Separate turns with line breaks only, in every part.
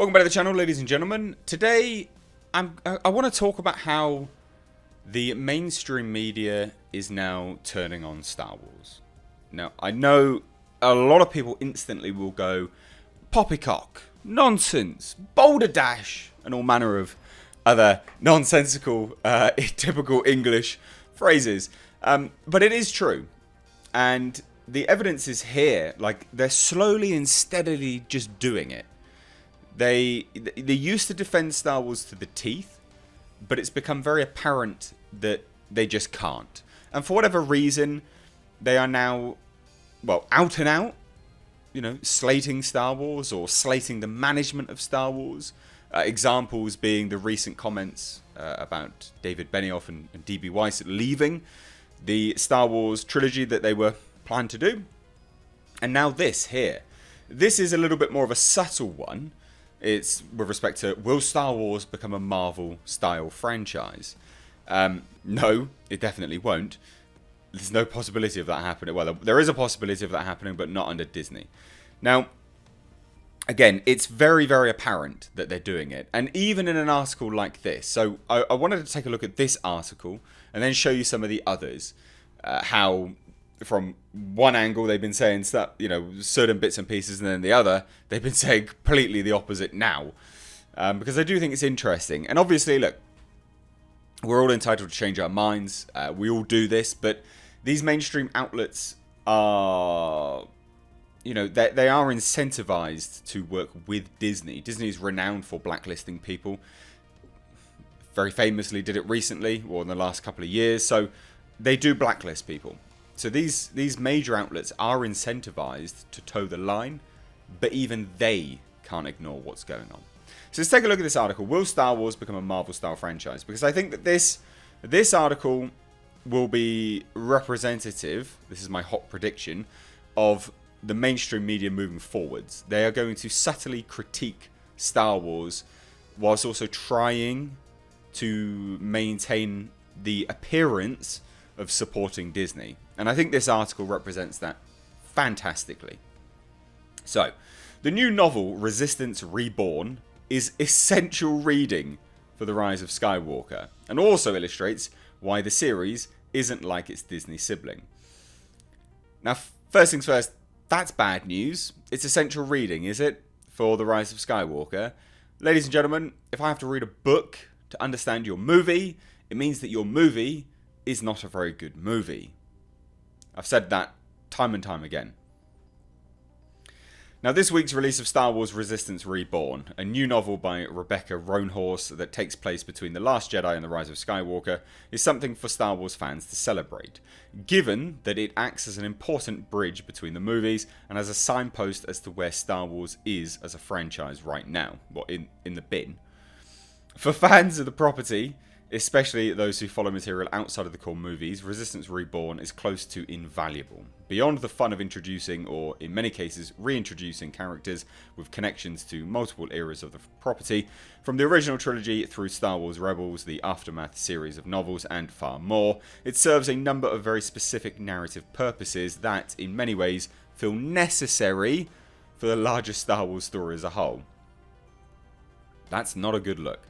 Welcome back to the channel, ladies and gentlemen. Today, I want to talk about how the mainstream media is now turning on Star Wars. Now, I know a lot of people instantly will go, poppycock, nonsense, boulder dash, and all manner of other nonsensical, typical English phrases. But it is true. And the evidence is here. Like, they're slowly and steadily just doing it. They used to defend Star Wars to the teeth, but it's become very apparent that they just can't. And for whatever reason, they are now, well, out and out, slating Star Wars or slating the management of Star Wars. Examples being the recent comments about David Benioff and D.B. Weiss leaving the Star Wars trilogy that they were planned to do. And now this here. This is a little bit more of a subtle one. It's with respect to, will Star Wars become a Marvel-style franchise? No, it definitely won't. There's no possibility of that happening. Well, there is a possibility of that happening, but not under Disney. Now, again, it's very, very apparent that they're doing it. And even in an article like this. So I wanted to take a look at this article and then show you some of the others. How, from one angle, they've been saying stuff, certain bits and pieces, and then the other, they've been saying completely the opposite now. Because I do think it's interesting. And obviously, look, we're all entitled to change our minds. We all do this, but these mainstream outlets are, they are incentivized to work with Disney. Disney is renowned for blacklisting people. Very famously did it recently, or in the last couple of years. So they do blacklist people. So these major outlets are incentivized to toe the line, but even they can't ignore what's going on. So let's take a look at this article. Will Star Wars become a Marvel-style franchise? Because I think that this article will be representative, this is my hot prediction, of the mainstream media moving forwards. They are going to subtly critique Star Wars whilst also trying to maintain the appearance of supporting Disney. And I think this article represents that fantastically. So, the new novel, Resistance Reborn, is essential reading for The Rise of Skywalker, and also illustrates why the series isn't like its Disney sibling. Now, first things first, that's bad news. It's essential reading, is it, for The Rise of Skywalker? Ladies and gentlemen, if I have to read a book to understand your movie, it means that your movie is not a very good movie. I've said that time and time again. Now, this week's release of Star Wars Resistance Reborn, a new novel by Rebecca Roanhorse that takes place between The Last Jedi and The Rise of Skywalker, is something for Star Wars fans to celebrate, given that it acts as an important bridge between the movies and as a signpost as to where Star Wars is as a franchise right now, in the bin. For fans of the property, especially those who follow material outside of the core movies, Resistance Reborn is close to invaluable. Beyond the fun of introducing, or in many cases reintroducing, characters with connections to multiple eras of the property, from the original trilogy through Star Wars Rebels, the Aftermath series of novels, and far more, it serves a number of very specific narrative purposes that, in many ways, feel necessary for the larger Star Wars story as a whole. That's not a good look.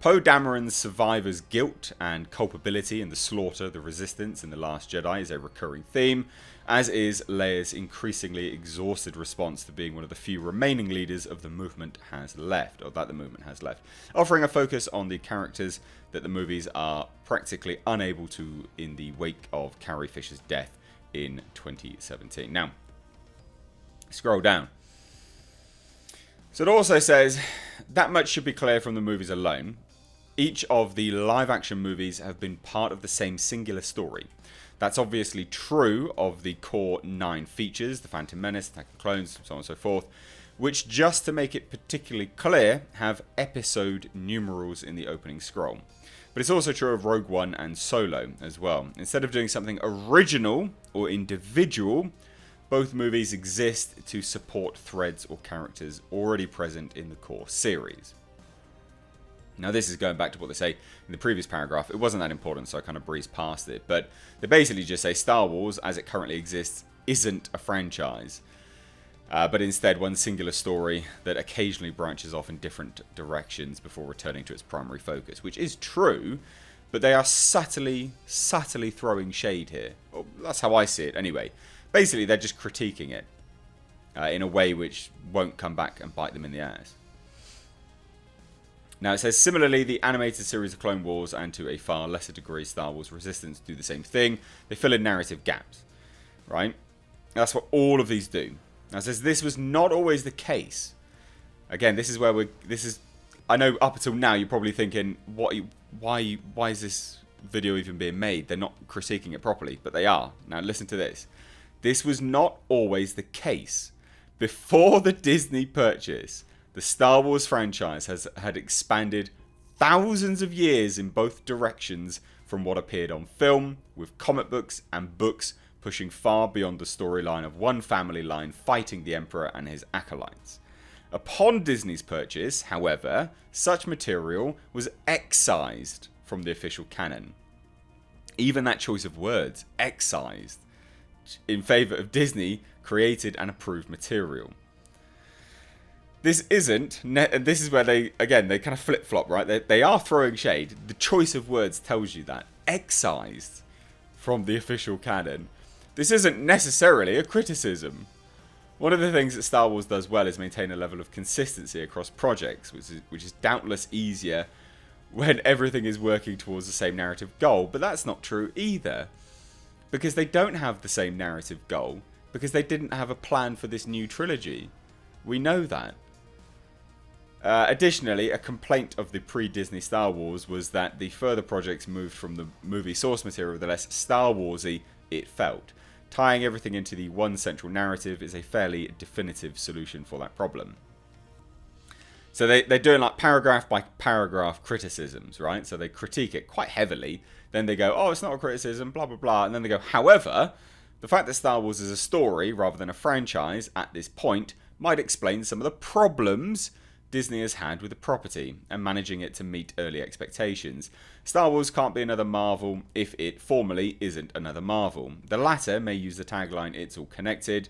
Poe Dameron's survivor's guilt and culpability in the slaughter of the Resistance in The Last Jedi is a recurring theme, as is Leia's increasingly exhausted response to being one of the few remaining leaders of the movement has left, or that the movement has left, offering a focus on the characters that the movies are practically unable to in the wake of Carrie Fisher's death in 2017. Now, scroll down. So it also says, that much should be clear from the movies alone. Each of the live-action movies have been part of the same singular story. That's obviously true of the core 9 features, The Phantom Menace, Attack of the Clones, so on and so forth, which, just to make it particularly clear, have episode numerals in the opening scroll. But it's also true of Rogue One and Solo as well. Instead of doing something original or individual, both movies exist to support threads or characters already present in the core series. Now, this is going back to what they say in the previous paragraph. It wasn't that important, so I kind of breezed past it. But they basically just say Star Wars, as it currently exists, isn't a franchise. but instead one singular story that occasionally branches off in different directions before returning to its primary focus, which is true, but they are subtly throwing shade here. Well, that's how I see it anyway. Basically, they're just critiquing it in a way which won't come back and bite them in the ass. Now it says, similarly, the animated series of Clone Wars and to a far lesser degree Star Wars Resistance do the same thing. They fill in narrative gaps, right? That's what all of these do. Now it says this was not always the case. Again, this is where I know up until now you're probably thinking, why is this video even being made? They're not critiquing it properly, but they are. Now listen to this. This was not always the case. Before the Disney purchase, the Star Wars franchise had expanded thousands of years in both directions from what appeared on film, with comic books and books pushing far beyond the storyline of one family line fighting the Emperor and his acolytes. Upon Disney's purchase, however, such material was excised from the official canon. Even that choice of words, excised, in favour of Disney created and approved material. This isn't, and this is where they kind of flip-flop, right? They are throwing shade. The choice of words tells you that. Excised from the official canon. This isn't necessarily a criticism. One of the things that Star Wars does well is maintain a level of consistency across projects, which is doubtless easier when everything is working towards the same narrative goal. But that's not true either, because they don't have the same narrative goal, because they didn't have a plan for this new trilogy. We know that. Additionally, a complaint of the pre-Disney Star Wars was that the further projects moved from the movie source material, the less Star Warsy it felt. Tying everything into the one central narrative is a fairly definitive solution for that problem. So they're doing like paragraph by paragraph criticisms, right? So they critique it quite heavily. Then they go, oh, it's not a criticism, blah, blah, blah. And then they go, however, the fact that Star Wars is a story rather than a franchise at this point might explain some of the problems Disney has had with the property and managing it to meet early expectations. Star Wars can't be another Marvel if it formally isn't another Marvel. The latter may use the tagline, it's all connected,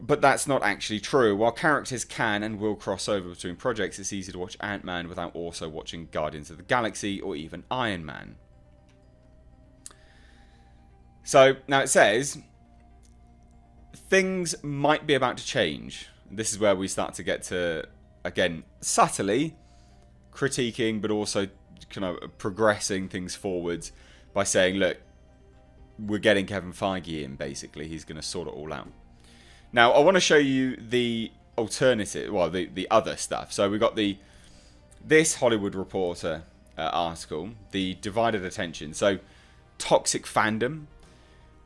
but that's not actually true. While characters can and will cross over between projects, it's easy to watch Ant-Man without also watching Guardians of the Galaxy or even Iron Man. So, now it says, things might be about to change. This is where we start to get to, again, subtly critiquing, but also kind of progressing things forwards by saying, look, we're getting Kevin Feige in, basically. He's going to sort it all out. Now, I want to show you the alternative, well, the other stuff. So we've got this Hollywood Reporter article, the divided attention. So, toxic fandom.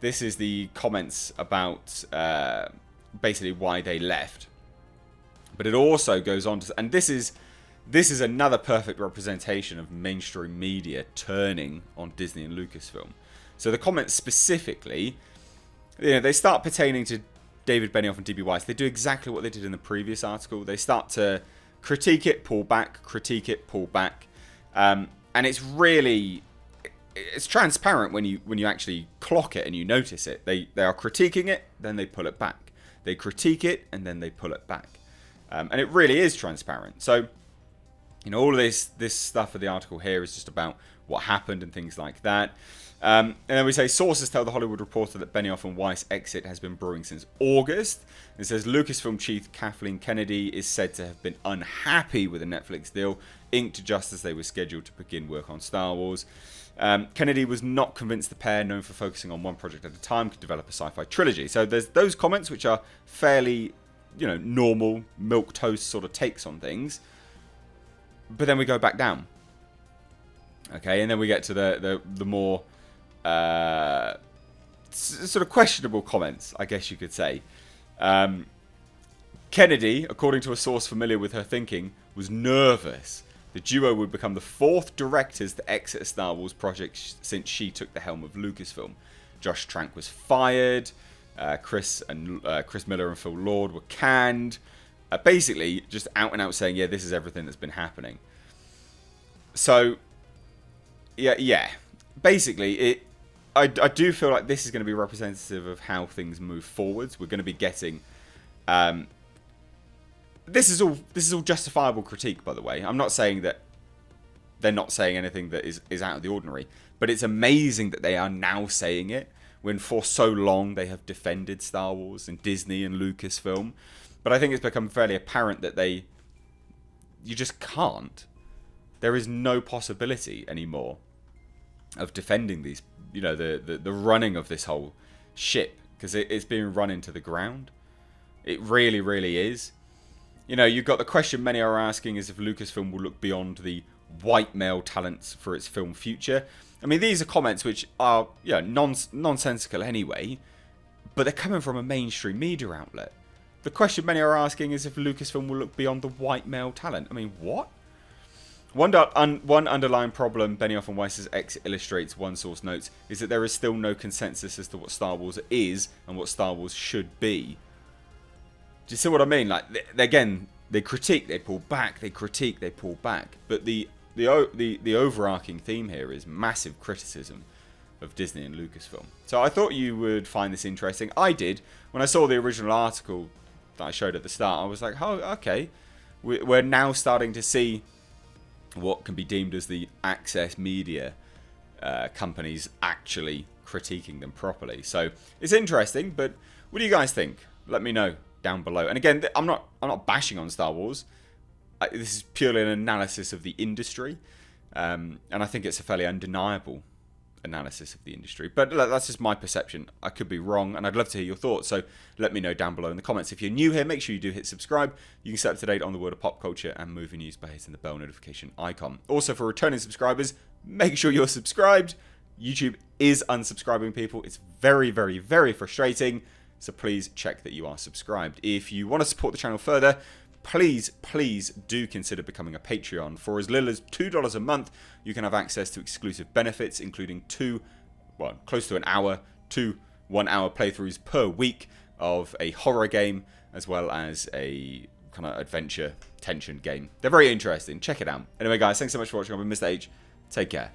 This is the comments about basically why they left. But it also goes on to, and this is another perfect representation of mainstream media turning on Disney and Lucasfilm. So the comments specifically, they start pertaining to David Benioff and D.B. Weiss. They do exactly what they did in the previous article. They start to critique it, pull back, critique it, pull back, and it's transparent when you actually clock it and you notice it. They are critiquing it, then they pull it back. They critique it and then they pull it back. And it really is transparent. So, all of this stuff of the article here is just about what happened and things like that. And then we say, sources tell the Hollywood Reporter that Benioff and Weiss exit has been brewing since August. It says Lucasfilm chief Kathleen Kennedy is said to have been unhappy with the Netflix deal, inked just as they were scheduled to begin work on Star Wars. Kennedy was not convinced the pair, known for focusing on one project at a time, could develop a sci-fi trilogy. So there's those comments which are fairly, normal milquetoast sort of takes on things. But then we go back down. Okay, and then we get to the more sort of questionable comments, I guess you could say. Kennedy, according to a source familiar with her thinking, was nervous the duo would become the fourth directors to exit a Star Wars project since she took the helm of Lucasfilm. Josh Trank was fired. Chris Miller and Phil Lord were canned. Basically, just out and out saying, yeah, this is everything that's been happening. So, yeah. Basically, I do feel like this is going to be representative of how things move forwards. We're going to be getting This is all justifiable critique, by the way. I'm not saying that they're not saying anything that is out of the ordinary, but it's amazing that they are now saying it when for so long they have defended Star Wars and Disney and Lucasfilm. But I think it's become fairly apparent that you just can't. There is no possibility anymore of defending these, the running of this whole ship, because it's being run into the ground. It really, really is. You've got the question many are asking is if Lucasfilm will look beyond the white male talents for its film future. I mean, these are comments which are nonsensical anyway, but they're coming from a mainstream media outlet. The question many are asking is if Lucasfilm will look beyond the white male talent. I mean, what? One underlying problem Benioff and Weiss's exit illustrates, one source notes, is that there is still no consensus as to what Star Wars is and what Star Wars should be. Do you see what I mean? Like, again, they critique, they pull back, they critique, they pull back. But the overarching theme here is massive criticism of Disney and Lucasfilm. So I thought you would find this interesting. I did. When I saw the original article that I showed at the start, I was like, oh, okay. We're now starting to see what can be deemed as the access media companies actually critiquing them properly. So it's interesting, but what do you guys think? Let me know down below. And again, I'm not bashing on Star Wars. This is purely an analysis of the industry, and I think it's a fairly undeniable analysis of the industry. But look, that's just my perception. I could be wrong, and I'd love to hear your thoughts. So let me know down below in the comments. If you're new here, make sure you do hit subscribe. You can stay up to date on the world of pop culture and movie news by hitting the bell notification icon. Also, for returning subscribers, make sure you're subscribed. YouTube is unsubscribing people. It's very, very, very frustrating. So please check that you are subscribed. If you want to support the channel further, please do consider becoming a Patreon. For as little as $2 a month, you can have access to exclusive benefits, including close to an hour, 2 1-hour playthroughs per week of a horror game, as well as a kind of adventure tension game. They're very interesting. Check it out. Anyway, guys, thanks so much for watching. I've been Mr. H. Take care.